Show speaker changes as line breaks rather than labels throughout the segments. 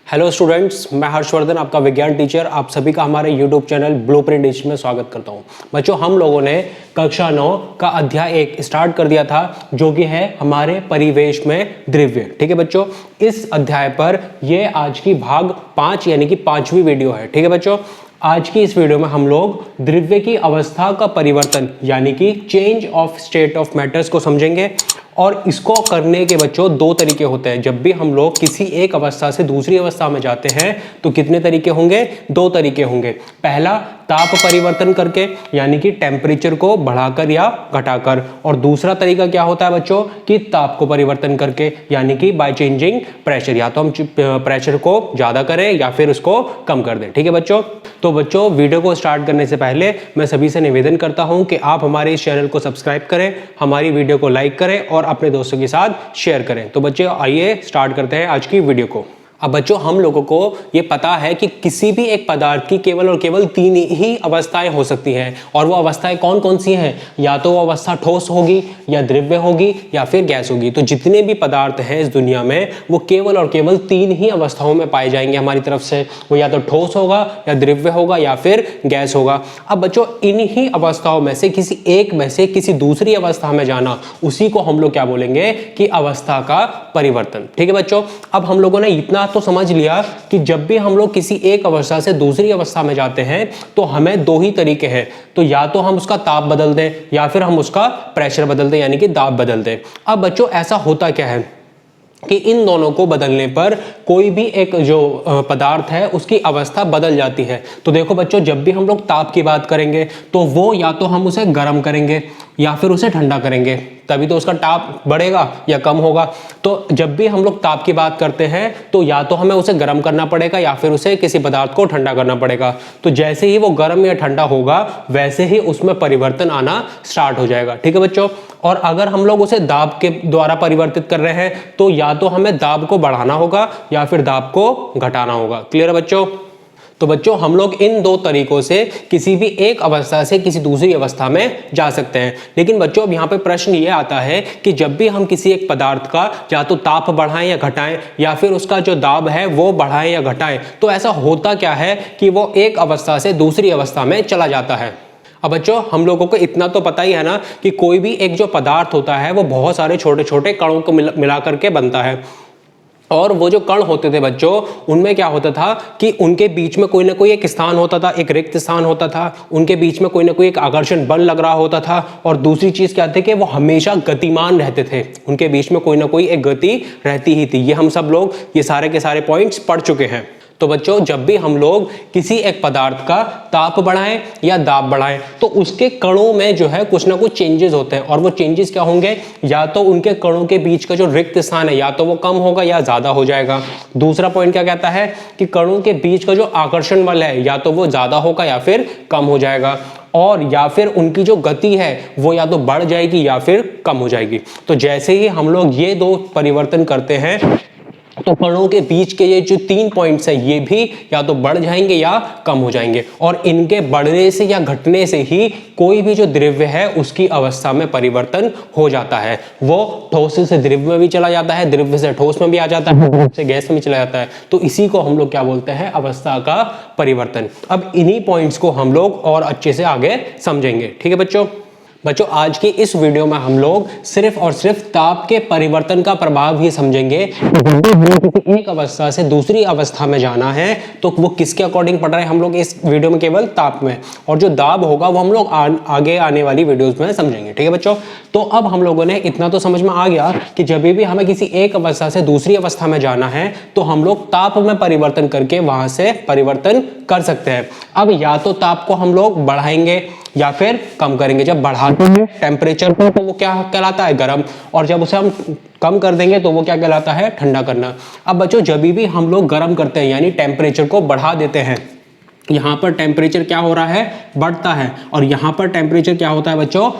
Hello students, मैं हर्षवर्धन, आपका विज्ञान टीचर, आप सभी का हमारे यूट्यूब चैनल ब्लूप्रिंट डिश में स्वागत करता हूं। बच्चों, हम लोगों ने कक्षा 9 का अध्याय 1 स्टार्ट कर दिया था, जो कि है हमारे परिवेश में द्रव्य। ठीक है बच्चों, इस अध्याय पर ये आज की भाग 5 यानी कि 5वीं वीडियो है। ठीक है बच्चों, आज की इस वीडियो में हम लोग द्रव्य की अवस्था का परिवर्तन यानी कि change of state of matters को समझेंगे। और इसको करने के बच्चों दो तरीके होते हैं। जब भी हम लोग किसी एक अवस्था से दूसरी अवस्था में जाते हैं तो कितने तरीके होंगे? दो तरीके होंगे। पहला ताप परिवर्तन करके यानी कि टेम्परेचर को बढ़ाकर या घटाकर, और दूसरा तरीका क्या होता है बच्चों कि ताप को परिवर्तन करके यानी कि बाय चेंजिंग प्रेशर। या तो हम प्रेशर को ज्यादा करें या फिर उसको कम कर दें। ठीक है बच्चों, तो बच्चों वीडियो को स्टार्ट करने से पहले मैं सभी से निवेदन करता हूं कि आप हमारे इस चैनल को सब्सक्राइब करें, हमारी वीडियो को लाइक करें और अपने दोस्तों के साथ शेयर करें। तो बच्चों आइए स्टार्ट करते हैं आज की वीडियो को। अब बच्चों, हम लोगों को ये पता है कि किसी भी एक पदार्थ की केवल और केवल 3 ही अवस्थाएं हो सकती हैं। और वो अवस्थाएं कौन कौन सी हैं? या तो वो अवस्था ठोस होगी, या द्रव्य होगी, या फिर गैस होगी। तो जितने भी पदार्थ हैं इस दुनिया में वो केवल और केवल 3 ही अवस्थाओं में पाए जाएंगे हमारी तरफ से। वो या तो ठोस होगा, या द्रव्य होगा, या फिर गैस होगा। अब बच्चों, इन्हीं अवस्थाओं में से किसी एक में से किसी दूसरी अवस्था में जाना, उसी को हम लोग क्या बोलेंगे कि अवस्था का परिवर्तन। ठीक है बच्चों, अब हम लोगों ने इतना तो समझ लिया कि जब भी हम लोग किसी एक अवस्था से दूसरी अवस्था में जाते हैं तो हमें दो ही तरीके हैं। तो या तो हम उसका ताप बदल दें या फिर हम उसका प्रेशर बदल दें यानी कि दाब बदल दें। अब बच्चों, ऐसा होता क्या है कि इन दोनों को बदलने पर कोई भी एक जो पदार्थ है उसकी अवस्था बदल जाती है। तो देखो बच्चों, जब भी हम लोग ताप की बात करेंगे तो वो या तो हम उसे गर्म करेंगे या फिर उसे ठंडा करेंगे, तभी तो उसका ताप बढ़ेगा या कम होगा। तो जब भी हम लोग ताप की बात करते हैं तो या तो हमें उसे गर्म करना पड़ेगा या फिर उसे किसी पदार्थ को ठंडा करना पड़ेगा। तो जैसे ही वो गर्म या ठंडा होगा वैसे ही उसमें परिवर्तन आना स्टार्ट हो जाएगा। ठीक है बच्चों, और अगर हम लोग उसे दाब के द्वारा परिवर्तित कर रहे हैं तो या तो हमें दाब को बढ़ाना होगा या फिर दाब को घटाना होगा। क्लियर है बच्चों? तो बच्चों, हम लोग इन दो तरीकों से किसी भी एक अवस्था से किसी दूसरी अवस्था में जा सकते हैं। लेकिन बच्चों, अब यहाँ पे प्रश्न ये आता है कि जब भी हम किसी एक पदार्थ का या तो ताप बढ़ाएं या घटाएं या फिर उसका जो दाब है वो बढ़ाएं या घटाएं, तो ऐसा होता क्या है कि वो एक अवस्था से दूसरी अवस्था में चला जाता है। अब बच्चों, हम लोगों को इतना तो पता ही है ना कि कोई भी एक जो पदार्थ होता है वो बहुत सारे छोटे छोटे कणों को मिला करके बनता है। और वो जो कण होते थे बच्चों, उनमें क्या होता था कि उनके बीच में कोई ना कोई एक स्थान होता था, एक रिक्त स्थान होता था। उनके बीच में कोई ना कोई एक आकर्षण बल लग रहा होता था। और दूसरी चीज क्या थी कि वो हमेशा गतिमान रहते थे। उनके बीच में कोई ना कोई एक गति रहती ही थी। ये हम सब लोग ये सारे के सारे पॉइंट्स पढ़ चुके हैं। तो बच्चों, जब भी हम लोग किसी एक पदार्थ का ताप बढ़ाएं या दाब बढ़ाएं तो उसके कणों में जो है कुछ ना कुछ चेंजेस होते हैं। और वो चेंजेस क्या होंगे? या तो उनके कणों के बीच का जो रिक्त स्थान है या तो वो कम होगा या ज्यादा हो जाएगा। दूसरा पॉइंट क्या कहता है कि कणों के बीच का जो आकर्षण बल है या तो वो ज्यादा होगा या फिर कम हो जाएगा। और या फिर उनकी जो गति है वो या तो बढ़ जाएगी या फिर कम हो जाएगी। तो जैसे ही हम लोग ये दो परिवर्तन करते हैं तो कणों के बीच के ये जो 3 पॉइंट्स है ये भी या तो बढ़ जाएंगे या कम हो जाएंगे। और इनके बढ़ने से या घटने से ही कोई भी जो द्रव्य है उसकी अवस्था में परिवर्तन हो जाता है। वो ठोस से द्रव्य में भी चला जाता है, द्रव्य से ठोस में भी आ जाता है, द्रव्य से गैस में भी चला जाता है। तो इसी को हम लोग क्या बोलते हैं? अवस्था का परिवर्तन। अब इन्हीं पॉइंट्स को हम लोग और अच्छे से आगे समझेंगे। ठीक है बच्चों? बच्चों, आज की इस वीडियो में हम लोग सिर्फ और सिर्फ ताप के परिवर्तन का प्रभाव ही समझेंगे। किसी एक अवस्था से दूसरी अवस्था में जाना है तो वो किसके अकॉर्डिंग पढ़ रहे हैं हम लोग इस वीडियो में? केवल ताप में। और जो दाब होगा वो हम लोग आगे आने वाली वीडियोस में समझेंगे। ठीक है बच्चों? तो अब हम लोगों ने इतना तो समझ में आ गया कि जब भी हमें किसी एक अवस्था से दूसरी अवस्था में जाना है तो हम लोग ताप में परिवर्तन करके वहां से परिवर्तन कर सकते हैं। अब या तो ताप को हम लोग बढ़ाएंगे या फिर कम करेंगे। जब बढ़ाते हैं टेम्परेचर को तो वो क्या कहलाता है? गर्म। और जब उसे हम कम कर देंगे तो वो क्या कहलाता है? ठंडा करना। अब बच्चों, जब भी हम लोग गर्म करते हैं यानी टेम्परेचर को बढ़ा देते हैं, यहाँ पर टेम्परेचर क्या हो रहा है? बढ़ता है। और यहाँ पर टेम्परेचर क्या होता है बच्चों?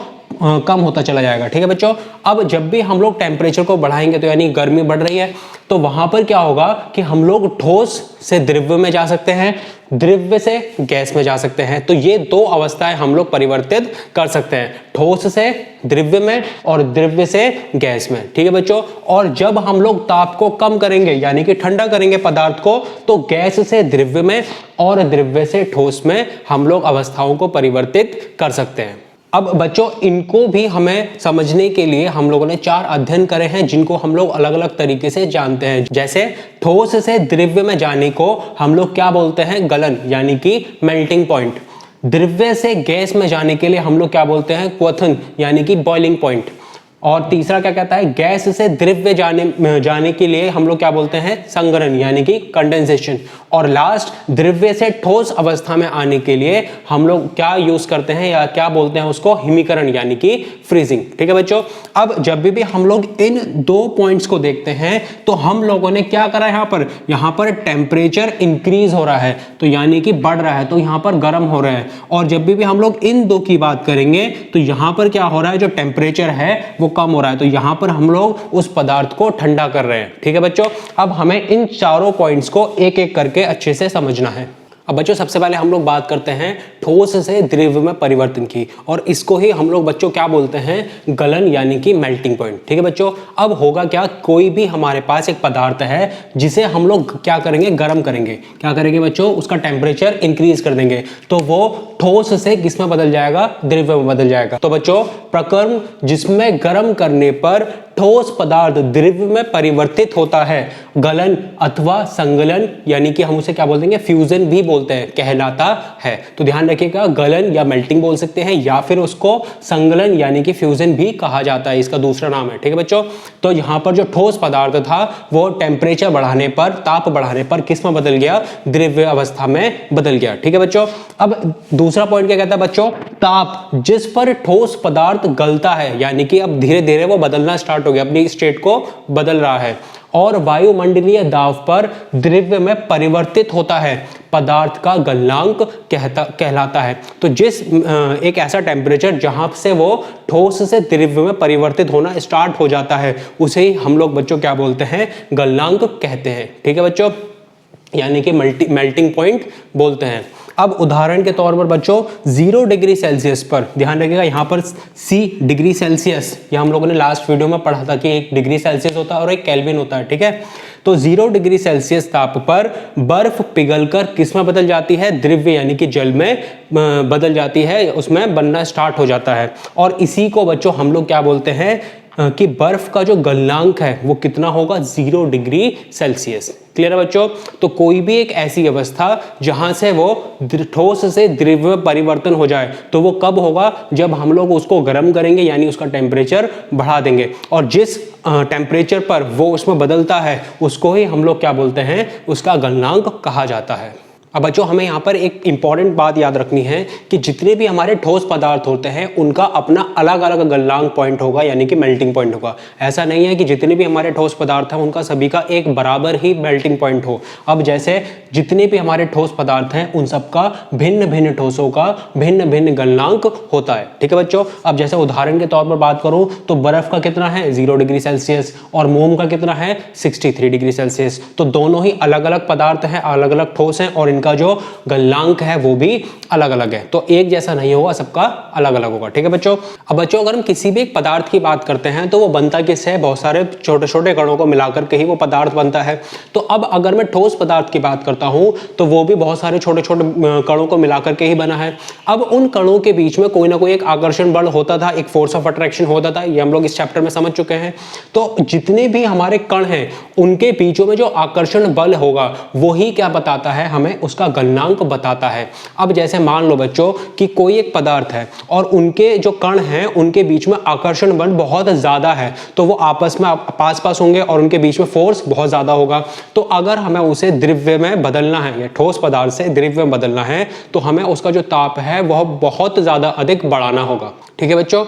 कम होता चला जाएगा। ठीक है बच्चों, अब जब भी हम लोग टेम्परेचर को बढ़ाएंगे तो यानी गर्मी बढ़ रही है, तो वहां पर क्या होगा कि हम लोग ठोस से द्रव्य में जा सकते हैं, द्रव्य से गैस में जा सकते हैं। तो ये दो अवस्थाएं हम लोग परिवर्तित कर सकते हैं, ठोस से द्रव्य में और द्रव्य से गैस में। ठीक है बच्चों, और जब हम लोग ताप को कम करेंगे यानी कि ठंडा करेंगे पदार्थ को, तो गैस से द्रव्य में और द्रव्य से ठोस में हम लोग अवस्थाओं को परिवर्तित कर सकते हैं। अब बच्चों इनको भी हमें समझने के लिए हम लोगों ने 4 अध्ययन करे हैं, जिनको हम लोग अलग अलग तरीके से जानते हैं। जैसे ठोस से द्रव्य में जाने को हम लोग क्या बोलते हैं, गलन यानी कि मेल्टिंग पॉइंट। द्रव्य से गैस में जाने के लिए हम लोग क्या बोलते हैं, क्वथन यानी कि बॉइलिंग पॉइंट। और तीसरा क्या कहता है, गैस से द्रव्य जाने के लिए हम लोग क्या बोलते हैं, संघनन यानी कि कंडेंसेशन। और लास्ट द्रव्य से ठोस अवस्था में आने के लिए हम लोग क्या यूज करते हैं या क्या बोलते हैं उसको, हिमीकरण यानी कि फ्रीजिंग। ठीक है बच्चों, अब जब भी हम लोग इन 2 पॉइंट्स को देखते हैं तो हम लोगों ने क्या करा, यहाँ पर टेम्परेचर इंक्रीज हो रहा है तो यानी कि बढ़ रहा है, तो यहाँ पर गर्म हो रहा है। और जब भी हम लोग इन 2 की बात करेंगे तो यहाँ पर क्या हो रहा है, जो टेम्परेचर है वो कम हो रहा है, तो यहां पर हम लोग उस पदार्थ को ठंडा कर रहे हैं। ठीक है बच्चों, अब हमें इन चारों पॉइंट्स को एक एक करके अच्छे से समझना है। अब बच्चों सबसे पहले हम लोग बात करते हैं ठोस से द्रव्य में परिवर्तन की, और इसको ही हम लोग बच्चों क्या बोलते हैं, गलन यानी कि मेल्टिंग पॉइंट। ठीक है बच्चों, अब होगा क्या, कोई भी हमारे पास एक पदार्थ है जिसे हम लोग क्या करेंगे, गर्म करेंगे। क्या करेंगे बच्चों, उसका टेम्परेचर इंक्रीज कर देंगे, तो वो ठोस से किस में बदल जाएगा, द्रव्य में बदल जाएगा। तो बच्चों प्रक्रम जिसमें गर्म करने पर ठोस पदार्थ द्रव्य में परिवर्तित होता है, गलन अथवा संगलन यानी कि हम उसे क्या बोल देंगे, फ्यूजन भी बोलते हैं, कहलाता है। तो ध्यान रखिएगा, गलन या मेल्टिंग बोल सकते हैं या फिर उसको संगलन यानी कि फ्यूजन भी कहा जाता है, इसका दूसरा नाम है। ठीक है बच्चों, तो यहाँ पर जो ठोस पदार्थ था वो टेम्परेचर बढ़ाने पर, ताप बढ़ाने पर किस में बदल गया, द्रव्य अवस्था में बदल गया। ठीक है बच्चों, अब दूसरा पॉइंट क्या कहता है बच्चों, ताप जिस पर ठोस पदार्थ गलता है यानी कि अब धीरे धीरे वो बदलना स्टार्ट हो गया, अपनी स्टेट को बदल रहा है, और वायुमंडलीय दाब पर द्रव्य में परिवर्तित होता है, पदार्थ का गलनांक कहलाता है। तो जिस एक ऐसा टेम्परेचर जहां से वो ठोस से द्रव्य में परिवर्तित होना स्टार्ट हो जाता है, उसे ही हम लोग बच्चों क्या बोलते हैं, गलनांक कहते हैं। ठीक है बच्चों, यानी कि मेल्टिंग पॉइंट बोलते हैं। अब उदाहरण के तौर पर बच्चों 0 डिग्री सेल्सियस पर, ध्यान रखिएगा यहाँ पर C डिग्री सेल्सियस, ये हम लोगों ने लास्ट वीडियो में पढ़ा था कि 1 डिग्री सेल्सियस होता है और 1 केल्विन होता है। ठीक है, तो 0 डिग्री सेल्सियस ताप पर बर्फ पिघलकर किस में बदल जाती है, द्रव्य यानी कि जल में बदल जाती है, उसमें बनना स्टार्ट हो जाता है। और इसी को बच्चों हम लोग क्या बोलते हैं कि बर्फ का जो गलनांक है वो कितना होगा, 0 डिग्री सेल्सियस। क्लियर है बच्चों, तो कोई भी एक ऐसी अवस्था जहां से वो ठोस से द्रव्य में परिवर्तन हो जाए, तो वो कब होगा, जब हम लोग उसको गर्म करेंगे यानी उसका टेम्परेचर बढ़ा देंगे, और जिस टेम्परेचर पर वो उसमें बदलता है उसको ही हम लोग क्या बोलते हैं, उसका गलनांक कहा जाता है। अब बच्चों हमें यहाँ पर एक इंपॉर्टेंट बात याद रखनी है कि जितने भी हमारे ठोस पदार्थ होते हैं उनका अपना अलग अलग गलनांक पॉइंट होगा यानी कि मेल्टिंग पॉइंट होगा। ऐसा नहीं है कि जितने भी हमारे ठोस पदार्थ हैं उनका सभी का एक बराबर ही मेल्टिंग पॉइंट हो। अब जैसे जितने भी हमारे ठोस पदार्थ हैं उन सबका भिन्न भिन्न ठोसों का भिन्न भिन्न गलनांक होता है। ठीक है बच्चों, अब जैसे उदाहरण के तौर पर बात करूं तो बर्फ का कितना है, 0 डिग्री सेल्सियस, और मोम का कितना है, 63 डिग्री सेल्सियस। तो दोनों ही अलग अलग पदार्थ हैं, अलग अलग ठोस हैं, और इनका जो गलनांक है वो भी अलग अलग है। तो एक जैसा नहीं होगा, सबका अलग अलग होगा। ठीक है बच्चों, अब बच्चों अगर हम किसी भी एक पदार्थ की बात करते हैं तो वो बनता किससे है, बहुत सारे छोटे छोटे कणों को मिलाकर के ही वो पदार्थ बनता है। तो अब अगर मैं ठोस पदार्थ की बात करता हूं तो वो भी बहुत सारे छोटे छोटे कणों को मिलाकर के ही बना है। अब उन कणों के बीच में कोई ना कोई एक आकर्षण बल होता था, एक फोर्स ऑफ अट्रैक्शन होता था, ये हम लोग इस चैप्टर में समझ चुके हैं। तो जितने भी हमारे कण हैं उनके बीचों में जो आकर्षण बल होगा वही क्या बताता है, हमें उसका गलनांक बताता है। अब जैसे मान लो बच्चों कि कोई एक पदार्थ है और उनके जो कण हैं उनके बीच में आकर्षण बल बहुत ज्यादा है, तो वो आपस में पास पास होंगे और उनके बीच में फोर्स बहुत ज्यादा होगा। तो अगर हमें उसे द्रव्य में बदलना है या ठोस पदार्थ से द्रव्य में बदलना है तो हमें उसका जो ताप है वह बहुत ज्यादा अधिक बढ़ाना होगा। ठीक है बच्चों,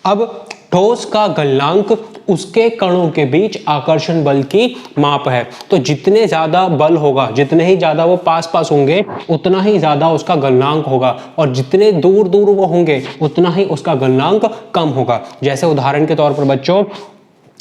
अब ठोस का गलनांक उसके कणों के बीच आकर्षण बल की माप है। तो जितने ज्यादा बल होगा, जितने ही ज्यादा वो पास पास होंगे, उतना ही ज्यादा उसका गलनांक होगा, और जितने दूर दूर वो होंगे उतना ही उसका गलनांक कम होगा। जैसे उदाहरण के तौर पर बच्चों,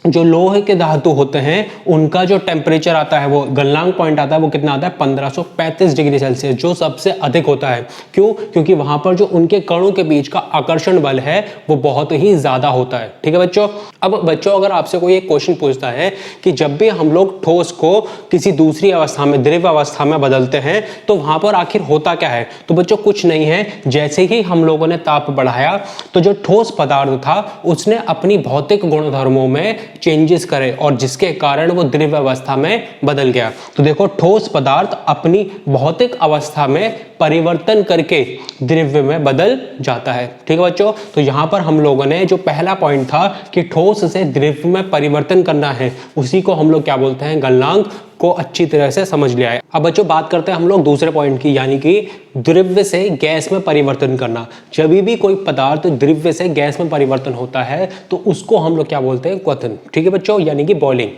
जो लोहे के धातु होते हैं उनका जो टेम्परेचर आता है, वो गलनांक पॉइंट आता है, वो कितना आता है 1535 डिग्री सेल्सियस, जो सबसे अधिक होता है। क्यों? क्योंकि वहां पर जो उनके कणों के बीच का आकर्षण बल है वो बहुत ही ज्यादा होता है। ठीक है बच्चों। अब बच्चों, अगर आपसे कोई एक क्वेश्चन पूछता है कि जब भी हम लोग ठोस को किसी दूसरी अवस्था में, द्रव्य अवस्था में बदलते हैं, तो वहां पर आखिर होता क्या है? तो बच्चों कुछ नहीं है, जैसे ही हम लोगों ने ताप बढ़ाया तो जो ठोस पदार्थ था उसने अपनी भौतिक गुणधर्मों में चेंजेस करे, और जिसके कारण वो द्रव्य अवस्था में बदल गया। तो देखो, ठोस पदार्थ अपनी भौतिक अवस्था में परिवर्तन करके द्रव्य में बदल जाता है। ठीक है बच्चों। तो यहां पर हम लोगों ने जो पहला पॉइंट था कि ठोस से द्रव्य में परिवर्तन करना है, उसी को हम लोग क्या बोलते हैं? गलनांक को अच्छी तरह से समझ लिया है। अब बच्चों बात करते हैं हम लोग दूसरे पॉइंट की, यानी कि द्रव्य से गैस में परिवर्तन करना। जब भी कोई पदार्थ द्रव्य से गैस में परिवर्तन होता है तो उसको हम लोग क्या बोलते हैं? क्वथन। ठीक है बच्चों, यानी कि बॉइलिंग।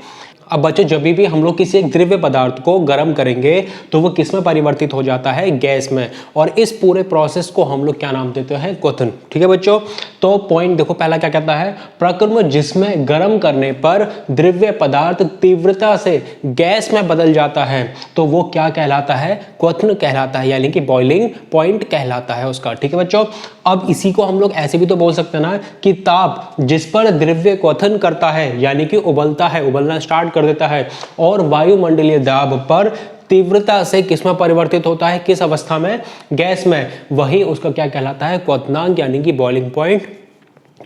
अब बच्चों, जब भी हम लोग किसी एक द्रव्य पदार्थ को गर्म करेंगे तो वो किस में परिवर्तित हो जाता है? गैस में। और इस पूरे प्रोसेस को हम लोग क्या नाम देते हैं? क्वथन। ठीक है बच्चों। तो पॉइंट देखो, पहला क्या कहता है? प्रक्रम जिसमें गर्म करने पर द्रव्य पदार्थ तीव्रता से गैस में बदल जाता है, तो वो क्या कहलाता है? क्वथन कहलाता है, यानी कि बॉइलिंग पॉइंट कहलाता है उसका। ठीक है बच्चों। अब इसी को हम लोग ऐसे भी तो बोल सकते हैं ना कि ताप जिस पर द्रव्य क्वथन करता है, यानी कि उबलता है, उबलना स्टार्ट कर देता है, और वायुमंडलीय दाब पर तीव्रता से किस में परिवर्तित होता है? किस अवस्था में? गैस में। वही उसका क्या कहलाता है? क्वथनांक, यानी कि बॉइलिंग पॉइंट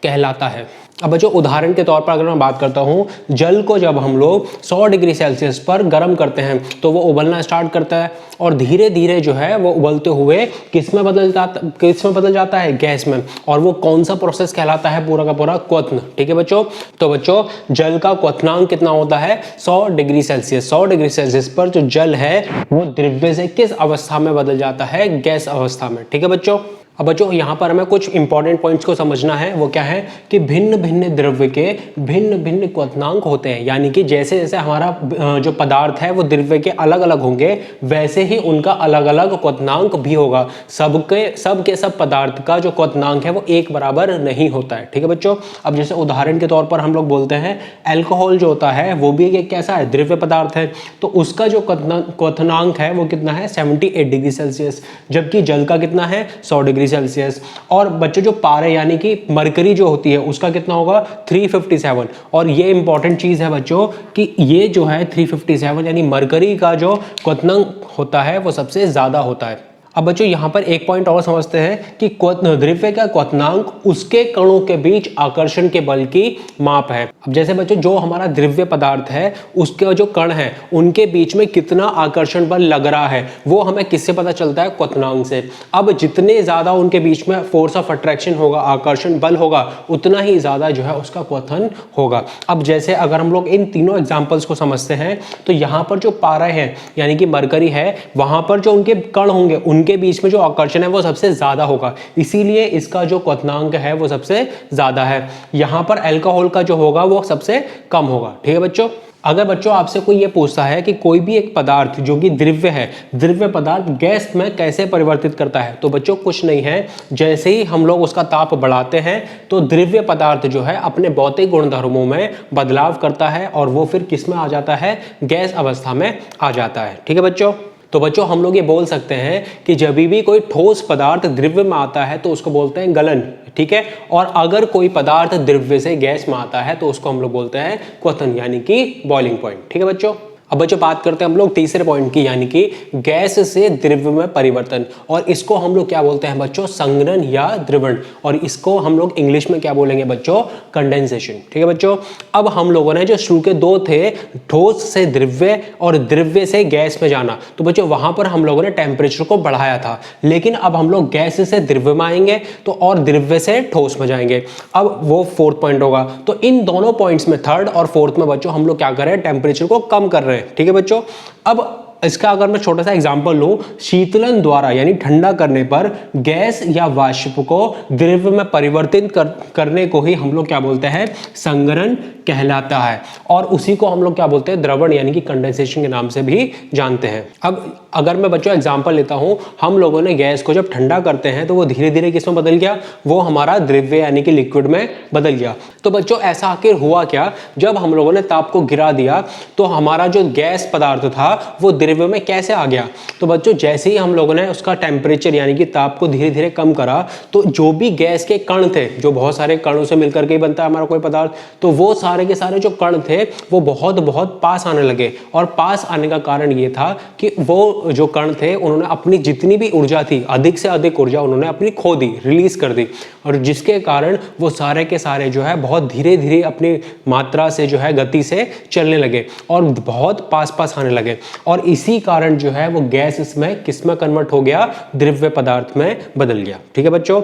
कहलाता है। अब बच्चों, उदाहरण के तौर पर अगर मैं बात करता हूं, जल को जब हम लोग 100 डिग्री सेल्सियस पर गर्म करते हैं तो वो उबलना स्टार्ट करता है, और धीरे धीरे जो है वो उबलते हुए किस में बदल जाता है? गैस में। और वो कौन सा प्रोसेस कहलाता है? पूरा का पूरा क्वथन। ठीक है बच्चों। तो बच्चों, जल का क्वथनांक कितना होता है? 100 डिग्री सेल्सियस। 100 डिग्री सेल्सियस पर जो जल है वो द्रव्य से किस अवस्था में बदल जाता है? गैस अवस्था में। ठीक है बच्चों। अब बच्चों, यहाँ पर हमें कुछ इंपॉर्टेंट पॉइंट्स को समझना है। वो क्या है कि भिन्न भिन्न द्रव्य के भिन्न भिन्न क्वथनांक होते हैं, यानी कि जैसे जैसे हमारा जो पदार्थ है वो द्रव्य के अलग अलग होंगे, वैसे ही उनका अलग अलग क्वथनांक भी होगा। सबके सब पदार्थ का जो क्वथनांक है वो एक बराबर नहीं होता है। ठीक है बच्चों। अब जैसे उदाहरण के तौर पर हम लोग बोलते हैं एल्कोहल जो होता है वो भी एक कैसा है? द्रव्य पदार्थ है। तो उसका जो क्वथनांक है वो कितना है? 78 डिग्री सेल्सियस। जबकि जल का कितना है? 100 डिग्री सेल्सियस। और बच्चों, जो पारे यानी कि मरकरी जो होती है उसका कितना होगा? 357। और ये इंपॉर्टेंट चीज है बच्चों कि ये जो है 357 यानी मरकरी का जो क्वथनांक होता है वो सबसे ज्यादा होता है। अब बच्चों, यहाँ पर एक पॉइंट और समझते हैं कि द्रव्य का क्वथनांक उसके कणों के बीच आकर्षण के बल की माप है। अब जैसे बच्चों, जो हमारा द्रव्य पदार्थ है उसके जो कण हैं उनके बीच में कितना आकर्षण बल लग रहा है वो हमें किससे पता चलता है? क्वथनांक से। अब जितने ज्यादा उनके बीच में फोर्स ऑफ अट्रैक्शन होगा, आकर्षण बल होगा, उतना ही ज्यादा जो है उसका क्वथन होगा। अब जैसे अगर हम लोग इन तीनों एग्जाम्पल्स को समझते हैं तो यहाँ पर जो पारा है यानी कि मरकरी है, वहां पर जो उनके कण होंगे उनके बीच में जो आकर्षण है वो सबसे ज्यादा होगा, इसीलिए इसका जो क्वथनांक है वो सबसे ज्यादा है। यहां पर अल्कोहल का जो होगा वो सबसे कम होगा। ठीक है बच्चों। अगर बच्चों आपसे कोई ये पूछता है कि कोई भी एक पदार्थ जो कि द्रव्य है, द्रव्य पदार्थ गैस में कैसे परिवर्तित करता है, तो बच्चों कुछ नहीं है, जैसे ही हम लोग उसका ताप बढ़ाते हैं तो द्रव्य पदार्थ जो है अपने भौतिक गुणधर्मों में बदलाव करता है और वो फिर किस में आ जाता है? गैस अवस्था में आ जाता है। ठीक है बच्चों। तो बच्चों, हम लोग ये बोल सकते हैं कि जब भी कोई ठोस पदार्थ द्रव्य में आता है तो उसको बोलते हैं गलन। ठीक है। और अगर कोई पदार्थ द्रव्य से गैस में आता है तो उसको हम लोग बोलते हैं क्वथन, यानी कि बॉइलिंग पॉइंट। ठीक है बच्चों। अब बच्चों बात करते हैं हम लोग तीसरे पॉइंट की, यानी कि गैस से द्रव्य में परिवर्तन, और इसको हम लोग क्या बोलते हैं बच्चों? संघनन या द्रवण, और इसको हम लोग इंग्लिश में क्या बोलेंगे बच्चों? कंडेंसेशन। ठीक है बच्चों। अब हम लोगों ने जो शुरू के दो थे, ठोस से द्रव्य और द्रव्य से गैस में जाना, तो बच्चों वहां पर हम लोगों ने टेम्परेचर को बढ़ाया था, लेकिन अब हम लोग गैस से द्रव्य में आएंगे तो और द्रव्य से ठोस में जाएंगे। अब वो फोर्थ पॉइंट होगा। तो इन दोनों पॉइंट्स में, थर्ड और फोर्थ में बच्चों, हम लोग क्या कर रहे हैं? टेम्परेचर को कम कर रहे हैं। ठीक है बच्चों। अब इसका अगर मैं छोटा सा एग्जांपल लूं, शीतलन द्वारा यानी ठंडा करने पर गैस या वाष्प को द्रव्य में परिवर्तित करने को ही हम लोग क्या बोलते हैं, संघनन कहलाता है। और उसी को हम लोग क्या बोलते हैं, द्रवण यानी कि कंडेंसेशन के नाम से भी जानते हैं। अब अगर मैं बच्चों एग्जांपल लेता हूं, हम लोगों ने गैस को जब ठंडा करते हैं तो वो धीरे धीरे किस में बदल गया, वो हमारा द्रव्य यानी कि लिक्विड में बदल गया। तो बच्चों ऐसा आखिर हुआ क्या, जब हम लोगों ने ताप को गिरा दिया तो हमारा जो गैस पदार्थ था वो द्रव्य में कैसे आ गया। तो बच्चों जैसे ही हम लोगों ने उसका टेम्परेचर यानी कि ताप को धीरे धीरे कम करा, तो जो भी गैस के कण थे, जो बहुत सारे कणों से मिलकर के बनता है हमारा कोई पदार्थ, तो वो सारे के सारे जो कण थे वो बहुत बहुत पास आने लगे। और पास आने का कारण ये था कि वो जो कण थे उन्होंने अपनी जितनी भी ऊर्जा थी, अधिक से अधिक ऊर्जा उन्होंने अपनी खो दी, रिलीज कर दी, और जिसके कारण वो सारे के सारे जो है बहुत धीरे धीरे अपनी मात्रा से जो है गति से चलने लगे और बहुत पास पास आने लगे। और इसी कारण जो है वो गैस इसमें किसमें कन्वर्ट हो गया, द्रव्य पदार्थ में बदल गया। ठीक है बच्चों,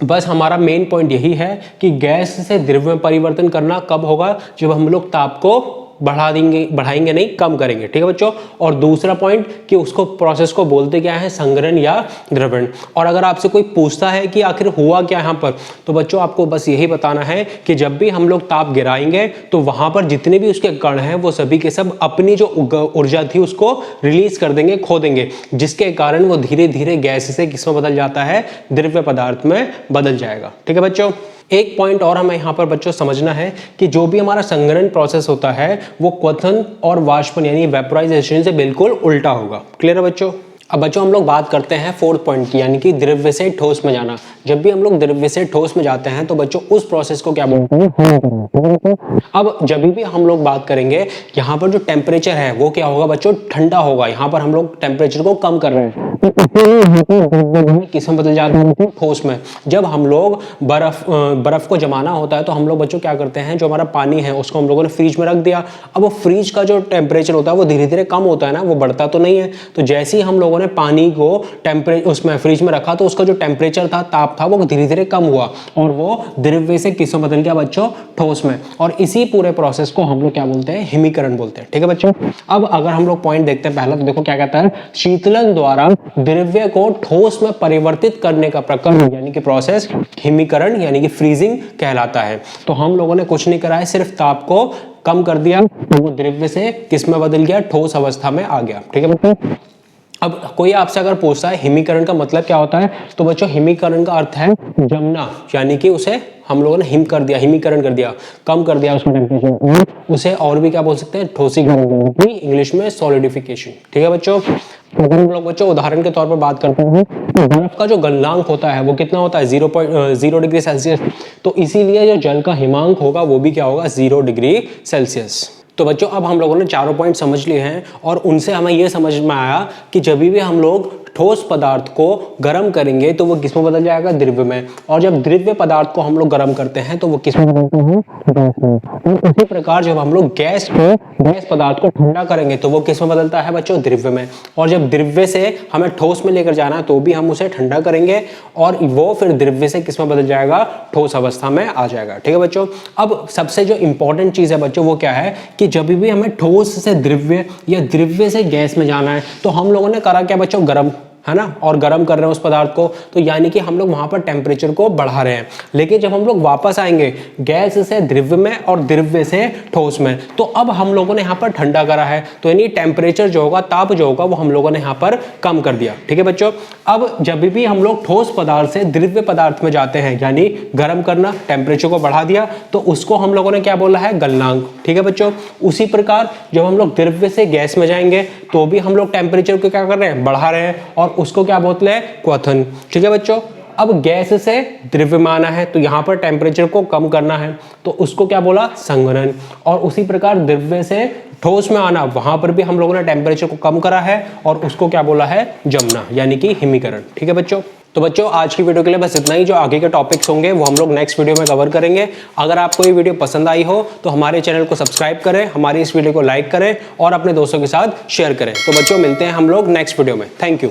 बस हमारा मेन पॉइंट यही है कि गैस से द्रव्य में परिवर्तन करना कब होगा, जब हम लोग ताप को बढ़ाएंगे नहीं, कम करेंगे। ठीक है बच्चों। और दूसरा पॉइंट कि उसको प्रोसेस को बोलते क्या है, संघनन या द्रवण। और अगर आपसे कोई पूछता है कि आखिर हुआ क्या यहाँ पर, तो बच्चों आपको बस यही बताना है कि जब भी हम लोग ताप गिराएंगे तो वहां पर जितने भी उसके कण हैं वो सभी के सब अपनी जो ऊर्जा थी उसको रिलीज कर देंगे, खो देंगे, जिसके कारण वो धीरे धीरे गैस से किसमें बदल जाता है, द्रव्य पदार्थ में बदल जाएगा। ठीक है बच्चों। एक पॉइंट और हमें यहाँ पर बच्चों समझना है कि जो भी हमारा संघनन प्रोसेस होता है वो क्वथन और वाष्पन यानी वेपोराइजेशन से बिल्कुल उल्टा होगा। क्लियर है बच्चों। अब बच्चों हम लोग बात करते हैं फोर्थ पॉइंट की, यानी कि द्रव्य से ठोस में जाना। जब भी हम लोग द्रव्य से ठोस में जाते हैं तो बच्चों उस प्रोसेस को क्या बोलते हैं। अब जब भी हम लोग बात करेंगे, यहाँ पर जो टेम्परेचर है वो क्या होगा बच्चों, ठंडा होगा। यहाँ पर हम लोग टेम्परेचर को कम कर रहे हैं तो किसमें बदल जाता है, ठोस में। जब हम लोग बर्फ को जमाना होता है तो हम लोग बच्चों क्या करते हैं, जो हमारा पानी है उसको हम लोगों ने फ्रीज में रख दिया। अब वो फ्रीज का जो टेम्परेचर होता है वो धीरे धीरे कम होता है ना, वो बढ़ता तो नहीं है। तो जैसे ही हम लोगों ने पानी को उसमें फ्रिज में रखा तो उसका जो टेम्परेचर था, ताप था, वो धीरे धीरे कम हुआ और वो द्रव्य से किस में बदल गया बच्चों, ठोस में। और इसी पूरे प्रोसेस को हम लोग क्या बोलते हैं, हिमीकरण बोलते हैं। ठीक है बच्चों। अब अगर हम लोग पॉइंट देखते हैं, पहला तो देखो क्या कहता है, शीतलन द्वारा द्रव्य को ठोस में परिवर्तित करने का प्रक्रिया यानी कि प्रोसेस हिमीकरण यानी कि फ्रीजिंग कहलाता है। तो हम लोगों ने कुछ नहीं करा है, सिर्फ ताप को कम कर दिया तो वो द्रव्य से किस में बदल गया, ठोस अवस्था में आ गया। ठीक है बच्चों। अब कोई आपसे अगर पूछता है हिमीकरण का मतलब क्या होता है, तो बच्चों हिमीकरण का अर्थ है जमना, यानी कि उसे हम लोगों ने हिमीकरण कर दिया, कम कर दिया उसका टेम्परेचर। उसे और भी क्या बोल सकते हैं, ठोसीकरण, इंग्लिश में सॉलिडिफिकेशन। ठीक है बच्चों। अगर हम लोग बच्चों उदाहरण के तौर पर बात करते हैं तो बर्फ का जो गलनांक होता है वो कितना होता है, 0.0 डिग्री सेल्सियस। तो इसीलिए जो जल का हिमांक होगा वो भी क्या होगा, 0 डिग्री सेल्सियस। तो बच्चों अब हम लोगों ने चारों पॉइंट समझ लिए हैं और उनसे हमें यह समझ में आया कि जब भी हम लोग ठोस पदार्थ को गर्म करेंगे तो वो किसमें बदल जाएगा, द्रव्य में। और जब द्रव्य पदार्थ को हम लोग गर्म करते हैं तो वो किसमें बदलते हैं, गैस में। और उसी प्रकार जब हम लोग गैस पदार्थ को ठंडा करेंगे तो वो किसमें बदलता है बच्चों, द्रव्य में। और जब द्रव्य से हमें ठोस में लेकर जाना है तो भी हम उसे ठंडा करेंगे और वो फिर द्रव्य से किसमें बदल जाएगा, ठोस अवस्था में आ जाएगा। ठीक है बच्चों। अब सबसे जो इंपॉर्टेंट चीज है बच्चों वो क्या है कि जब भी हमें ठोस से द्रव्य या द्रव्य से गैस में जाना है तो हम लोगों ने करा क्या बच्चों, गर्म, है ना, और गर्म कर रहे हैं उस पदार्थ को, तो यानी कि हम लोग वहां पर टेम्परेचर को बढ़ा रहे हैं। लेकिन जब हम लोग वापस आएंगे गैस से द्रव्य में और द्रव्य से ठोस में, तो अब हम लोगों ने यहाँ पर ठंडा करा है, तो यानी टेम्परेचर जो होगा, ताप जो होगा, वो हम लोगों ने यहाँ पर कम कर दिया। ठीक है बच्चों। अब जब भी हम लोग ठोस पदार्थ से द्रव्य पदार्थ में जाते हैं, यानी गर्म करना, टेम्परेचर को बढ़ा दिया, तो उसको हम लोगों ने क्या बोला है, गलनांक। ठीक है बच्चों। उसी प्रकार जब हम लोग द्रव्य से गैस में जाएंगे तो भी हम लोग टेम्परेचर को क्या कर रहे हैं, बढ़ा रहे हैं, और उसको क्या बोलते हैं, क्वथन। ठीक है बच्चों। अब गैस से द्रव्य में आना है तो यहाँ पर टेम्परेचर को कम करना है, तो उसको क्या बोला, संघनन। और उसी प्रकार द्रव्य से ठोस में आना, वहां पर भी हम लोगों ने टेम्परेचर को कम करा है और उसको क्या बोला है, जमना, यानी कि हिमीकरण। ठीक है बच्चों। तो बच्चों आज की वीडियो के लिए बस इतना ही। जो आगे के टॉपिक्स होंगे वो हम लोग नेक्स्ट वीडियो में कवर करेंगे। अगर आपको ये वीडियो पसंद आई हो तो हमारे चैनल को सब्सक्राइब करें, हमारी इस वीडियो को लाइक करें और अपने दोस्तों के साथ शेयर करें। तो बच्चों मिलते हैं हम लोग नेक्स्ट वीडियो में। Thank you.